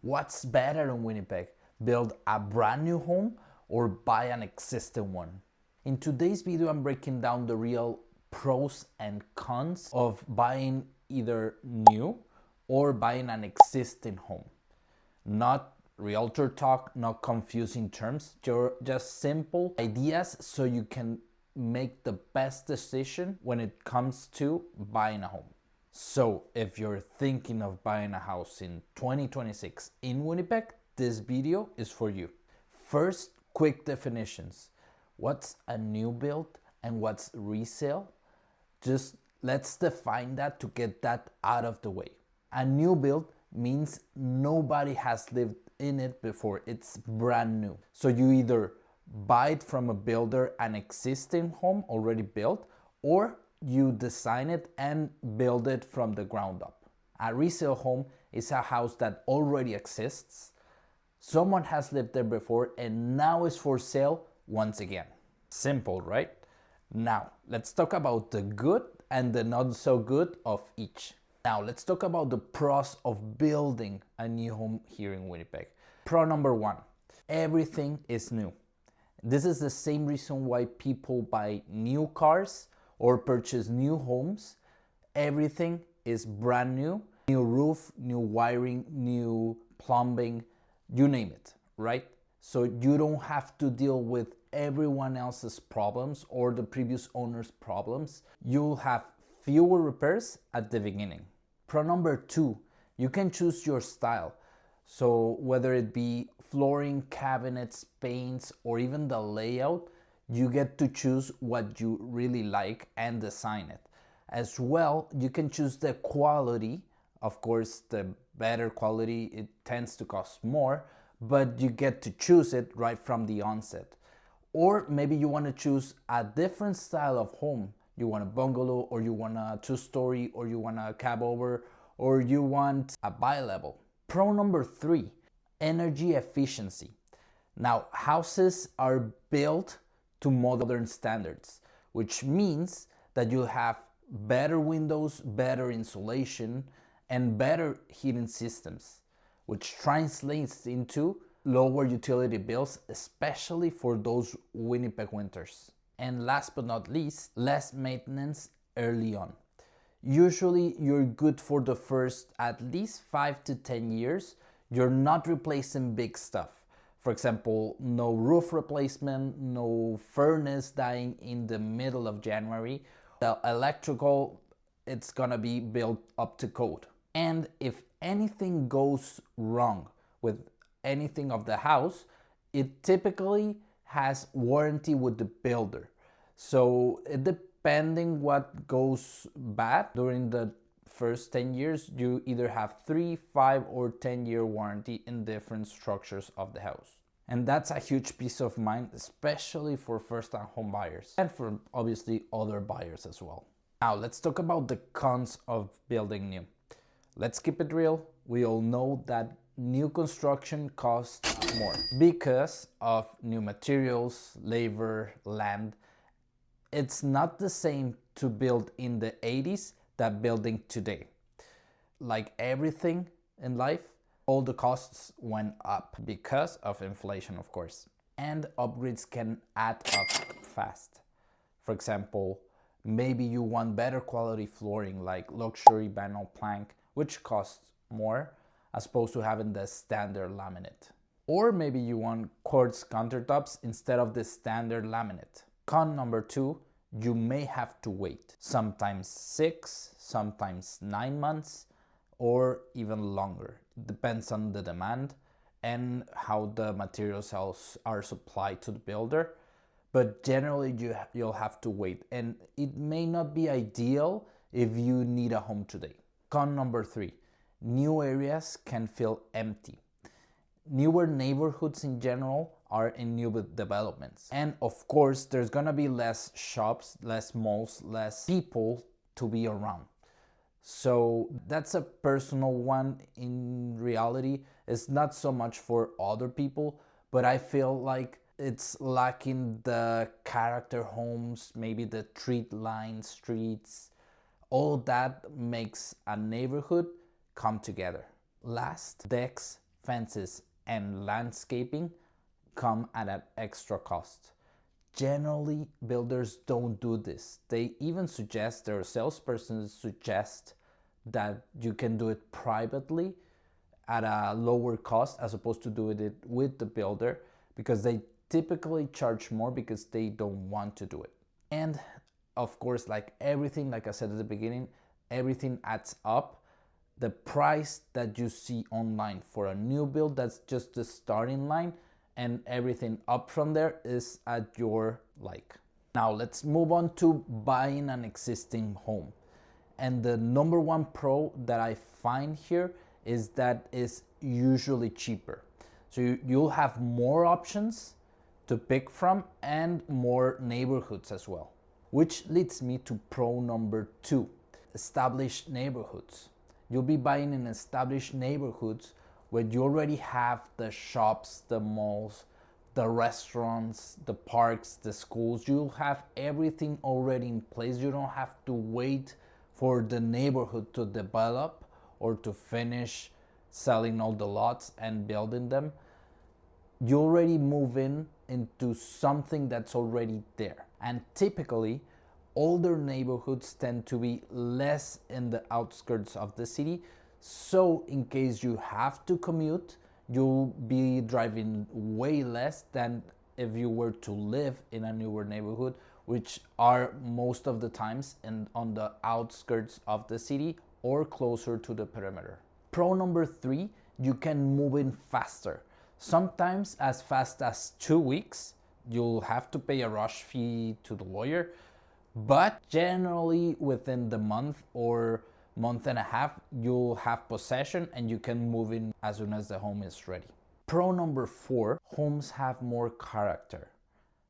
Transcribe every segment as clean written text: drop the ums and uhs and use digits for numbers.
What's better in Winnipeg? Build a brand new home or buy an existing one? In today's video, I'm breaking down the real pros and cons of buying either new or buying an existing home. Not realtor talk, not confusing terms, just simple ideas so you can make the best decision when it comes to buying a home. So if you're thinking of buying a house in 2026 in Winnipeg, this video is for you. First, quick definitions. What's a new build and what's resale? Just let's define that to get that out of the way. A new build means nobody has lived in it before. It's brand new. So you either buy it from a builder, an existing home already built, or you design it and build it from the ground up. A resale home is a house that already exists. Someone has lived there before and now is for sale once again. Simple, right? Now, let's talk about the good and the not so good of each. Now, let's talk about the pros of building a new home here in Winnipeg. Pro number one, everything is new. This is the same reason why people buy new cars or purchase new homes. Everything is brand new. New roof, new wiring, new plumbing, you name it, right? So you don't have to deal with everyone else's problems or the previous owner's problems. You'll have fewer repairs at the beginning. Pro number two, you can choose your style. So whether it be flooring, cabinets, paints, or even the layout, you get to choose what you really like and design it. As well, you can choose the quality. Of course, the better quality, it tends to cost more, but you get to choose it right from the onset. Or maybe you want to choose a different style of home. You want a bungalow, or you want a two-story, or you want a cab over, or you want a bi-level. Pro number three, energy efficiency. Now, houses are built to modern standards, which means that you have better windows, better insulation, and better heating systems, which translates into lower utility bills, especially for those Winnipeg winters. And last but not least, less maintenance early on. Usually you're good for the first at least 5 to 10 years. You're not replacing big stuff. For example, no roof replacement, no furnace dying in the middle of January. The electrical, it's gonna be built up to code. And if anything goes wrong with anything of the house, it typically has warranty with the builder. So depending what goes bad during the first 10 years, you either have 3, 5, or 10-year warranty in different structures of the house. And that's a huge peace of mind, especially for first-time home buyers and for obviously other buyers as well. Now let's talk about the cons of building new. Let's keep it real. We all know that new construction costs more because of new materials, labor, land. It's not the same to build in the 80s that building today. Like everything in life, all the costs went up because of inflation, of course. And upgrades can add up fast. For example, maybe you want better quality flooring like luxury vinyl plank, which costs more as opposed to having the standard laminate. Or maybe you want quartz countertops instead of the standard laminate. Con number two, you may have to wait. Sometimes 6, sometimes 9 months, or even longer. Depends on the demand and how the materials are supplied to the builder. But generally you'll have to wait, and it may not be ideal if you need a home today. Con number three, new areas can feel empty. Newer neighborhoods in general are in new developments. And of course, there's gonna be less shops, less malls, less people to be around. So that's a personal one. In reality, it's not so much for other people, but I feel like it's lacking the character homes, maybe the tree-lined streets. All that makes a neighborhood come together. Last, decks fences, and landscaping come at an extra cost. Generally, builders don't do this. They even suggest, their salespersons suggest that you can do it privately at a lower cost as opposed to doing it with the builder, because they typically charge more because they don't want to do it. And of course, like everything, like I said at the beginning, everything adds up. The price that you see online for a new build, that's just the starting line, and everything up from there is at your like. Now let's move on to buying an existing home. And the number one pro that I find here is that it's usually cheaper. So you'll have more options to pick from and more neighborhoods as well. Which leads me to pro number 2, established neighborhoods. You'll be buying in established neighborhoods where you already have the shops, the malls, the restaurants, the parks, the schools. You'll have everything already in place. You don't have to wait for the neighborhood to develop or to finish selling all the lots and building them. You already move into something that's already there. And typically, older neighborhoods tend to be less in the outskirts of the city. So in case you have to commute, you'll be driving way less than if you were to live in a newer neighborhood, which are most of the times on the outskirts of the city or closer to the perimeter. Pro number 3, you can move in faster. Sometimes as fast as 2 weeks. You'll have to pay a rush fee to the lawyer, but generally within the month or month and a half, you'll have possession and you can move in as soon as the home is ready. Pro number 4, homes have more character.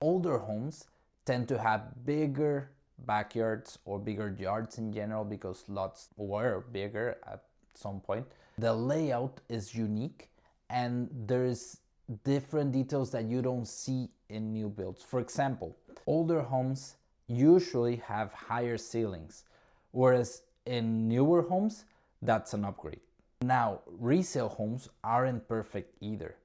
Older homes tend to have bigger backyards or bigger yards in general because lots were bigger at some point. The layout is unique and there's different details that you don't see in new builds. For example, older homes usually have higher ceilings, whereas in newer homes, that's an upgrade. Now, resale homes aren't perfect either.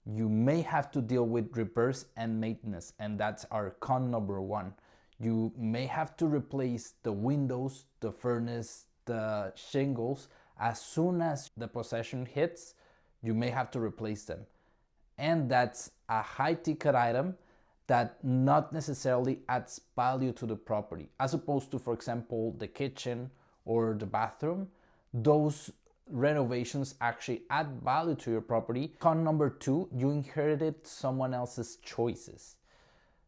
You may have to deal with repairs and maintenance, and that's our con number 1. You may have to replace the windows, the furnace, the shingles. As soon as the possession hits, you may have to replace them. And that's a high ticket item that not necessarily adds value to the property. As opposed to, for example, the kitchen or the bathroom, those renovations actually add value to your property. Con number 2, you inherited someone else's choices.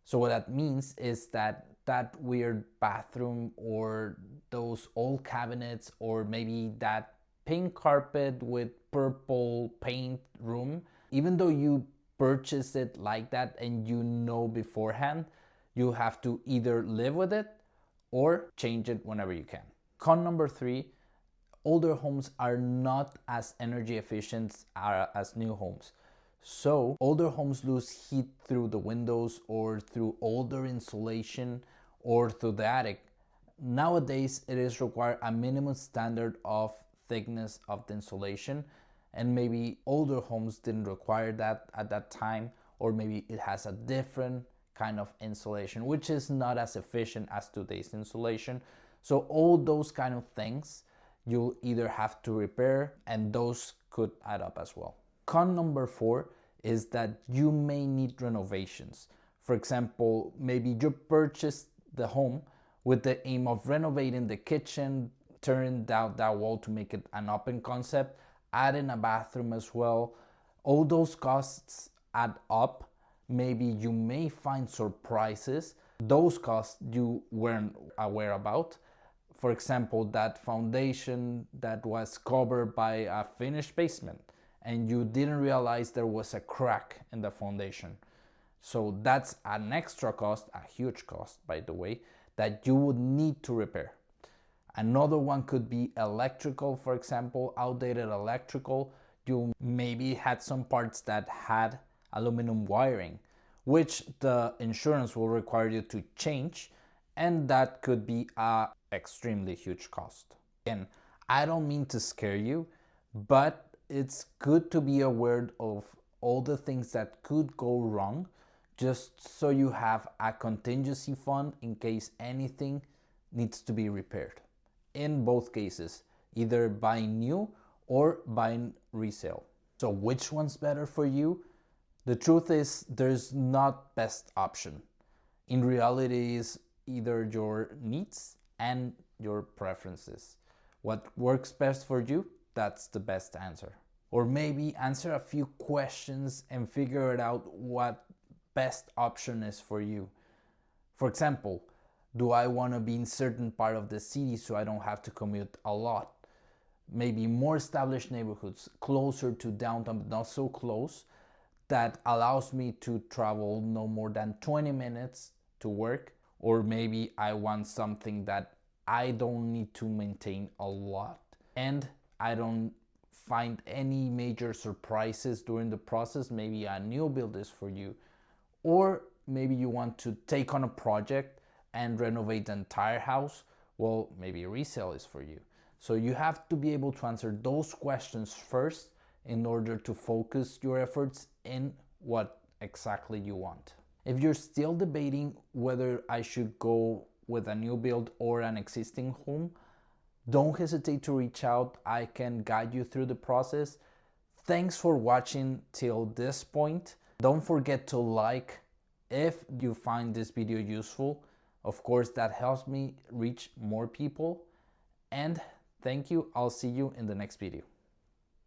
So what that means is that weird bathroom or those old cabinets or maybe that pink carpet with purple paint room, even though you purchase it like that and you know beforehand, you have to either live with it or change it whenever you can. Con number 3, older homes are not as energy efficient as new homes. So older homes lose heat through the windows or through older insulation or through the attic. Nowadays, it is required a minimum standard of thickness of the insulation, and maybe older homes didn't require that at that time, or maybe it has a different kind of insulation which is not as efficient as today's insulation. So all those kind of things you'll either have to repair, and those could add up as well. Con number 4 is that you may need renovations. For example, maybe you purchased the home with the aim of renovating the kitchen, turning down that wall to make it an open concept, adding a bathroom as well. All those costs add up. Maybe you may find surprises. Those costs you weren't aware about. For example, that foundation that was covered by a finished basement and you didn't realize there was a crack in the foundation. So that's an extra cost, a huge cost by the way, that you would need to repair. Another one could be electrical, for example, outdated electrical. You maybe had some parts that had aluminum wiring, which the insurance will require you to change, and that could be an extremely huge cost. And I don't mean to scare you, but it's good to be aware of all the things that could go wrong, just so you have a contingency fund in case anything needs to be repaired. In both cases, either buying new or buying resale. So which one's better for you? The truth is there's not best option. In reality, is either your needs and your preferences. What works best for you, that's the best answer. Or maybe answer a few questions and figure it out what best option is for you. For example, do I want to be in certain part of the city so I don't have to commute a lot? Maybe more established neighborhoods closer to downtown but not so close, that allows me to travel no more than 20 minutes to work. Or maybe I want something that I don't need to maintain a lot and I don't find any major surprises during the process. Maybe a new build is for you. Or maybe you want to take on a project and renovate the entire house. Well, maybe resale is for you. So you have to be able to answer those questions first in order to focus your efforts in what exactly you want. If you're still debating whether I should go with a new build or an existing home, don't hesitate to reach out. I can guide you through the process. Thanks for watching till this point. Don't forget to like if you find this video useful. Of course, that helps me reach more people. And thank you. I'll see you in the next video.